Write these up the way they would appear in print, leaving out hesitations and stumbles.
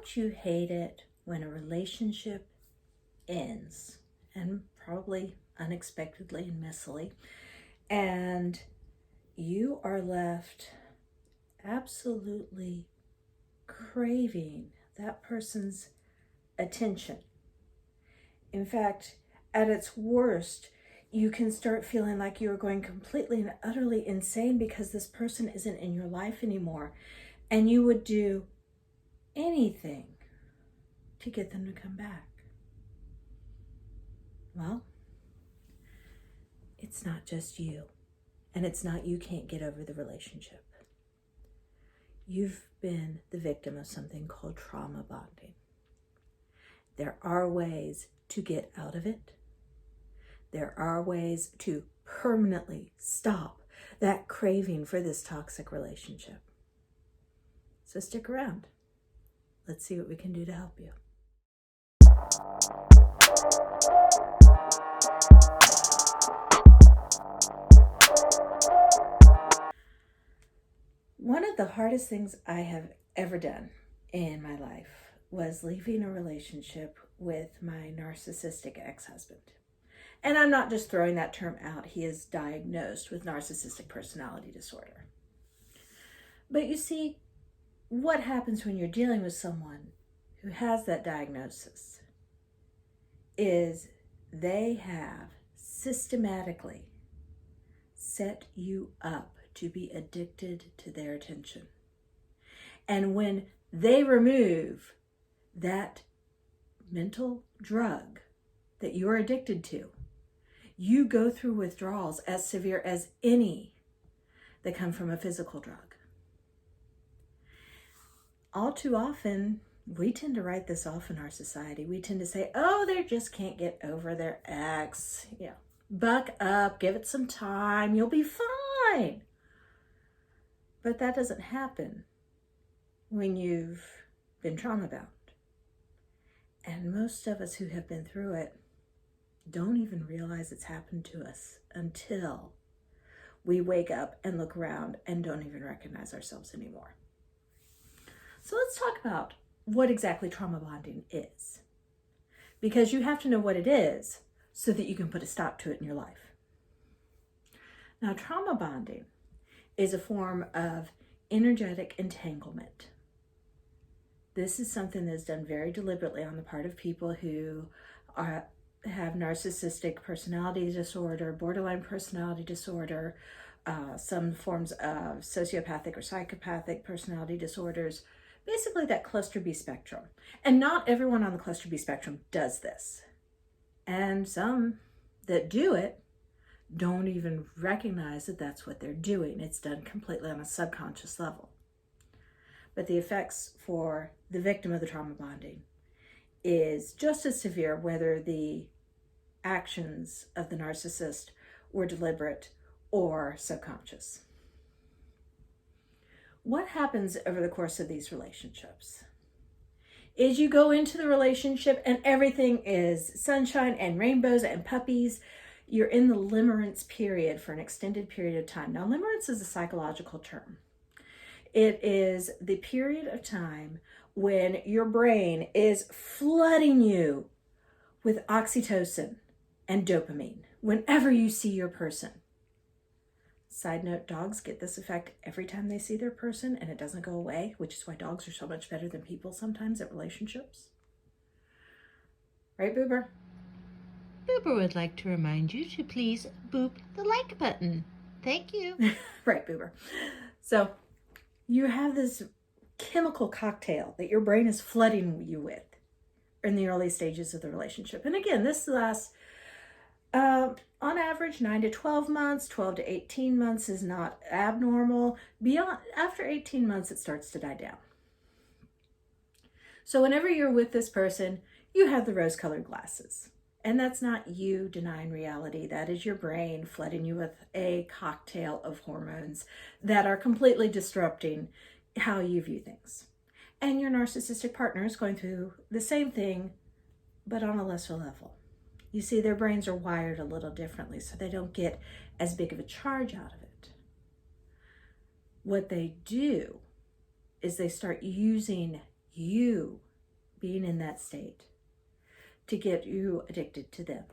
Don't you hate it when a relationship ends, and probably unexpectedly and messily, and you are left absolutely craving that person's attention? In fact, at its worst, you can start feeling like you're going completely and utterly insane because this person isn't in your life anymore, and you would do anything to get them to come back. Well, it's not just you, and it's not you can't get over the relationship. You've been the victim of something called trauma bonding. There are ways to get out of it. There are ways to permanently stop that craving for this toxic relationship. So stick around. Let's see what we can do to help you. One of the hardest things I have ever done in my life was leaving a relationship with my narcissistic ex-husband. And I'm not just throwing that term out. He is diagnosed with narcissistic personality disorder. But you see, what happens when you're dealing with someone who has that diagnosis is they have systematically set you up to be addicted to their attention. And when they remove that mental drug that you're addicted to, you go through withdrawals as severe as any that come from a physical drug. All too often, we tend to write this off in our society. We tend to say, oh, they just can't get over their ex. Yeah, buck up, give it some time, you'll be fine. But that doesn't happen when you've been trauma bound. And most of us who have been through it don't even realize it's happened to us until we wake up and look around and don't even recognize ourselves anymore. So let's talk about what exactly trauma bonding is, because you have to know what it is so that you can put a stop to it in your life. Now, trauma bonding is a form of energetic entanglement. This is something that's done very deliberately on the part of people who have narcissistic personality disorder, borderline personality disorder, some forms of sociopathic or psychopathic personality disorders, basically that cluster B spectrum. And not everyone on the cluster B spectrum does this. And some that do it don't even recognize that that's what they're doing. It's done completely on a subconscious level. But the effects for the victim of the trauma bonding is just as severe whether the actions of the narcissist were deliberate or subconscious. What happens over the course of these relationships is you go into the relationship and everything is sunshine and rainbows and puppies. You're in the limerence period for an extended period of time. Now, limerence is a psychological term. It is the period of time when your brain is flooding you with oxytocin and dopamine whenever you see your person. Side note, dogs get this effect every time they see their person, and it doesn't go away, which is why dogs are so much better than people sometimes at relationships. Right, Boober? Boober would like to remind you to please boop the like button. Thank you. Right, Boober. So you have this chemical cocktail that your brain is flooding you with in the early stages of the relationship. And again, this lasts on average 9 to 12 months. 12 to 18 months is not abnormal. After 18 months, it starts to die down. So whenever you're with this person, you have the rose-colored glasses. And that's not you denying reality. That is your brain flooding you with a cocktail of hormones that are completely disrupting how you view things. And your narcissistic partner is going through the same thing, but on a lesser level. You see, their brains are wired a little differently, so they don't get as big of a charge out of it. What they do is they start using you being in that state to get you addicted to them.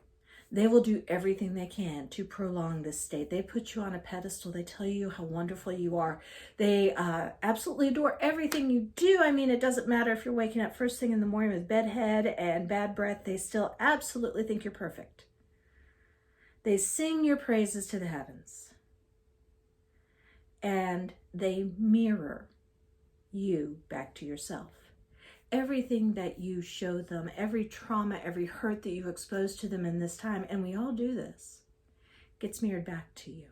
They will do everything they can to prolong this state. They put you on a pedestal. They tell you how wonderful you are. They absolutely adore everything you do. I mean, it doesn't matter if you're waking up first thing in the morning with bedhead and bad breath. They still absolutely think you're perfect. They sing your praises to the heavens. And they mirror you back to yourself. Everything that you show them, every trauma, every hurt that you've exposed to them in this time, and we all do this, gets mirrored back to you.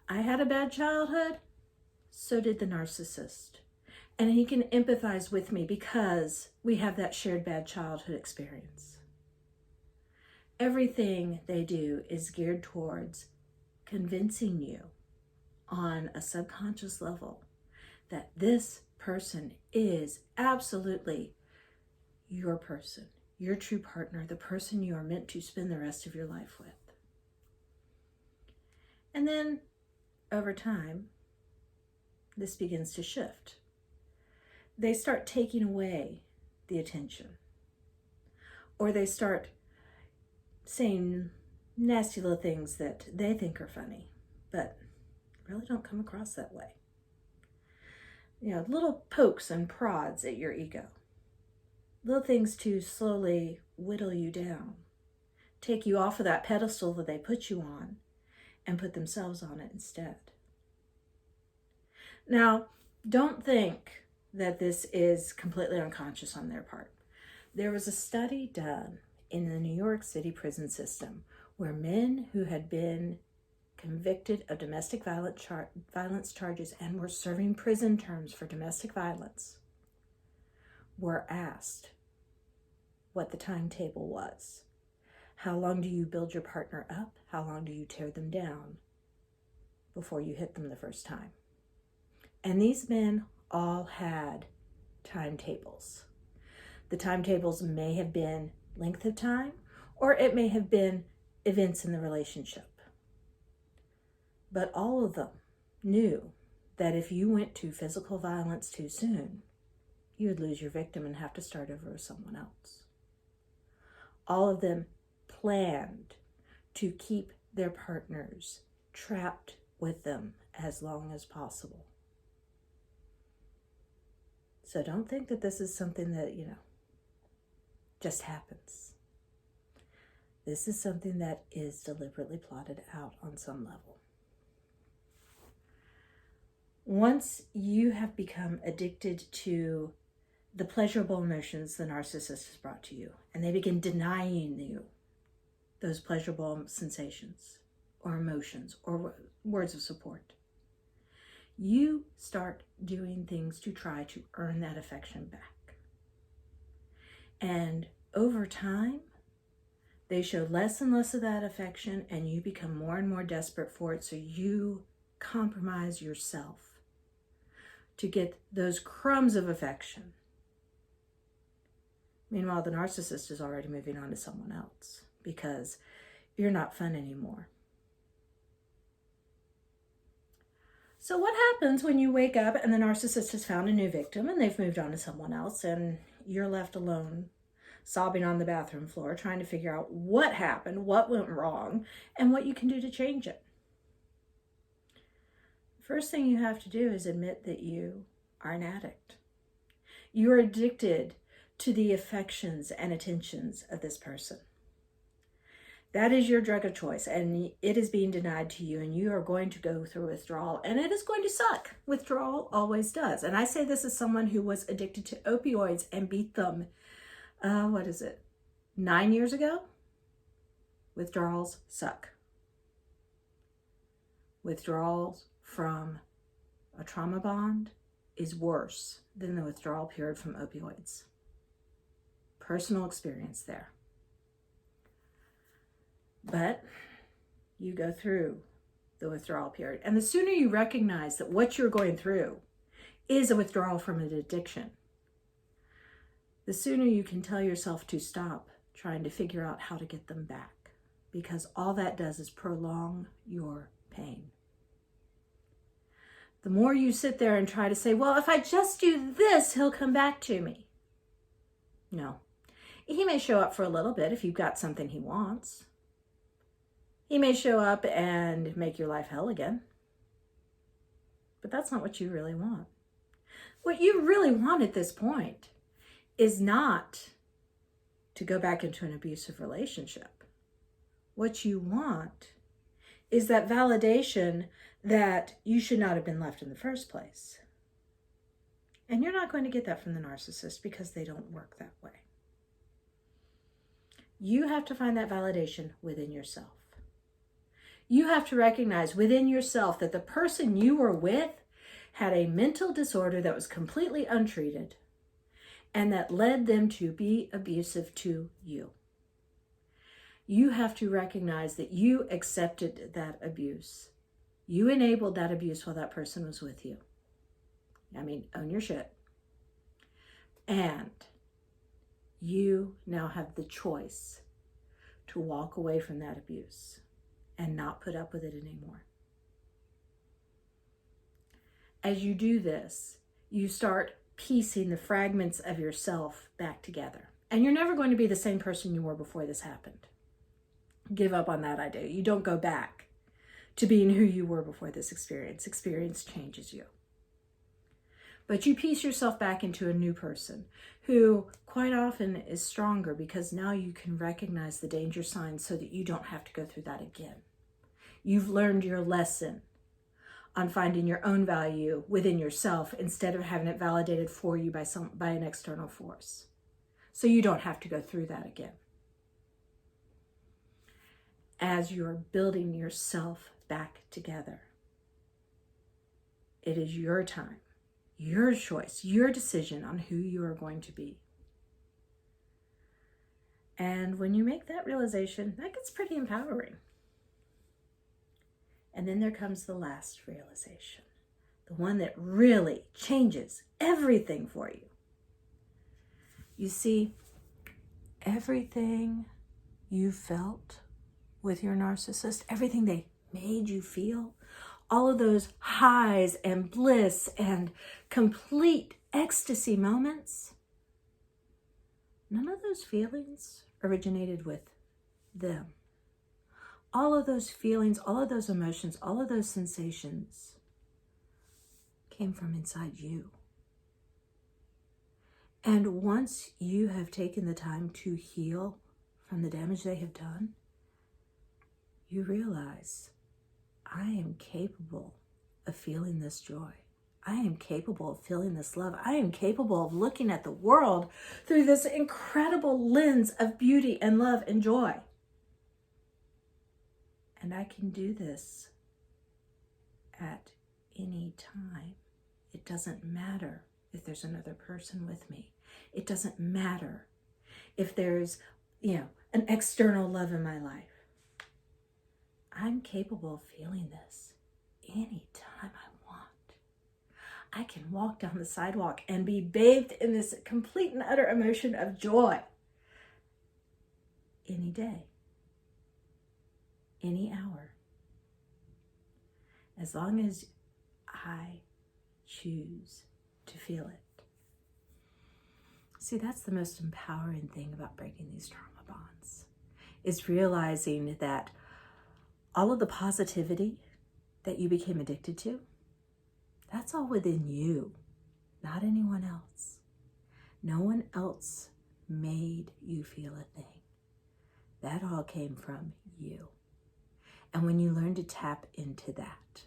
I had a bad childhood, so did the narcissist. And he can empathize with me because we have that shared bad childhood experience. Everything they do is geared towards convincing you on a subconscious level that this person is absolutely your person, your true partner, the person you are meant to spend the rest of your life with. And then over time, this begins to shift. They start taking away the attention, or they start saying nasty little things that they think are funny, but really don't come across that way. You know, little pokes and prods at your ego. Little things to slowly whittle you down. Take you off of that pedestal that they put you on and put themselves on it instead. Now, don't think that this is completely unconscious on their part. There was a study done in the New York City prison system where men who had been convicted of domestic violence charges and were serving prison terms for domestic violence were asked what the timetable was. How long do you build your partner up? How long do you tear them down before you hit them the first time? And these men all had timetables. The timetables may have been length of time, or it may have been events in the relationship. But all of them knew that if you went to physical violence too soon, you would lose your victim and have to start over with someone else. All of them planned to keep their partners trapped with them as long as possible. So don't think that this is something that, just happens. This is something that is deliberately plotted out on some level. Once you have become addicted to the pleasurable emotions the narcissist has brought to you, and they begin denying you those pleasurable sensations or emotions or words of support, you start doing things to try to earn that affection back. And over time, they show less and less of that affection, and you become more and more desperate for it, so you compromise yourself to get those crumbs of affection. Meanwhile, the narcissist is already moving on to someone else because you're not fun anymore. So what happens when you wake up and the narcissist has found a new victim and they've moved on to someone else and you're left alone, sobbing on the bathroom floor, trying to figure out what happened, what went wrong, and what you can do to change it? First thing you have to do is admit that you are an addict. You are addicted to the affections and attentions of this person. That is your drug of choice, and it is being denied to you, and you are going to go through withdrawal, and it is going to suck. Withdrawal always does. And I say this as someone who was addicted to opioids and beat them, 9 years ago? Withdrawals suck. Withdrawals from a trauma bond is worse than the withdrawal period from opioids. Personal experience there. But you go through the withdrawal period. And the sooner you recognize that what you're going through is a withdrawal from an addiction, the sooner you can tell yourself to stop trying to figure out how to get them back. Because all that does is prolong your pain. The more you sit there and try to say, well, if I just do this, he'll come back to me. No. He may show up for a little bit if you've got something he wants. He may show up and make your life hell again. But that's not what you really want. What you really want at this point is not to go back into an abusive relationship. What you want is that validation that you should not have been left in the first place. And you're not going to get that from the narcissist because they don't work that way. You have to find that validation within yourself. You have to recognize within yourself that the person you were with had a mental disorder that was completely untreated and that led them to be abusive to you. You have to recognize that you accepted that abuse. You enabled that abuse while that person was with you. I mean, own your shit. And you now have the choice to walk away from that abuse and not put up with it anymore. As you do this, you start piecing the fragments of yourself back together. And you're never going to be the same person you were before this happened. Give up on that idea. You don't go back to being who you were before this experience. Experience changes you. But you piece yourself back into a new person who quite often is stronger because now you can recognize the danger signs so that you don't have to go through that again. You've learned your lesson on finding your own value within yourself instead of having it validated for you by an external force. So you don't have to go through that again. As you're building yourself back together, it is your time, your choice, your decision on who you are going to be. And when you make that realization, that gets pretty empowering. And then there comes the last realization, the one that really changes everything for you. You see, everything you felt with your narcissist, everything they made you feel, all of those highs and bliss and complete ecstasy moments, none of those feelings originated with them. All of those feelings, all of those emotions, all of those sensations came from inside you. And once you have taken the time to heal from the damage they have done, you realize, I am capable of feeling this joy. I am capable of feeling this love. I am capable of looking at the world through this incredible lens of beauty and love and joy. And I can do this at any time. It doesn't matter if there's another person with me. It doesn't matter if there's, an external love in my life. I'm capable of feeling this anytime I want. I can walk down the sidewalk and be bathed in this complete and utter emotion of joy any day, any hour, as long as I choose to feel it. See, that's the most empowering thing about breaking these trauma bonds, is realizing that all of the positivity that you became addicted to, that's all within you, not anyone else. No one else made you feel a thing. That all came from you. And when you learn to tap into that,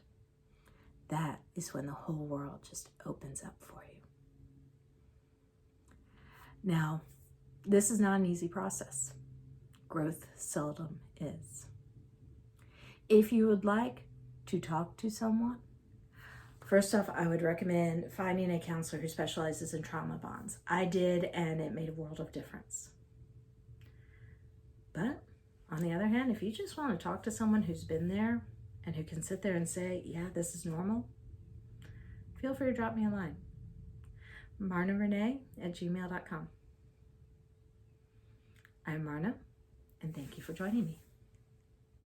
that is when the whole world just opens up for you. Now, this is not an easy process. Growth seldom is. If you would like to talk to someone, first off, I would recommend finding a counselor who specializes in trauma bonds. I did, and it made a world of difference. But on the other hand, if you just want to talk to someone who's been there and who can sit there and say, yeah, this is normal, feel free to drop me a line. marnarenee@gmail.com. I'm Marna, and thank you for joining me.